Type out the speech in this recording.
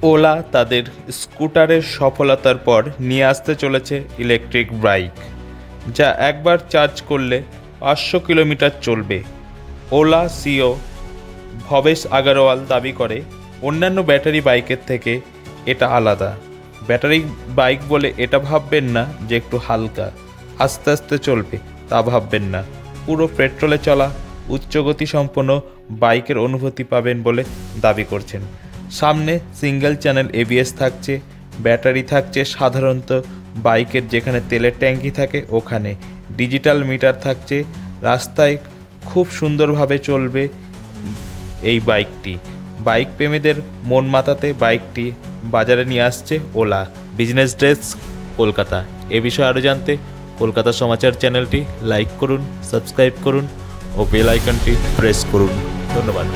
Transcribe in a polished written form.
OLA তাদের স্কুটারের সফলতার পর নিয়ে আসতে চলেছে ইলেকট্রিক বাইক, যা একবার চার্জ করলে 500 কিলোমিটার চলবে। ওলা সিইও ভবেশ আগরওয়াল দাবি করে, অন্যান্য ব্যাটারি বাইকের থেকে এটা আলাদা। ব্যাটারি বাইক বলে এটা ভাববেন না যে একটু হালকা, আস্তে আস্তে চলবে, তা ভাববেন না। পুরো পেট্রোলে চলা উচ্চগতি সম্পন্ন বাইকের অনুভূতি পাবেন বলে দাবি করছেন। সামনে সিঙ্গেল চ্যানেল এবিএস থাকছে, ব্যাটারি থাকছে সাধারণত বাইকের যেখানে তেলের ট্যাঙ্কি থাকে ওখানে, ডিজিটাল মিটার থাকছে। রাস্তায় খুব সুন্দরভাবে চলবে এই বাইকটি। বাইক প্রেমীদের মন মাতাতে বাইকটি বাজারে নিয়ে আসছে ওলা। Business desk, Kolkata. এ বিষয়ে আরও জানতে কলকাতা সমাচার চ্যানেলটি লাইক করুন, সাবস্ক্রাইব করুন ও বেল আইকনটি প্রেস করুন। ধন্যবাদ।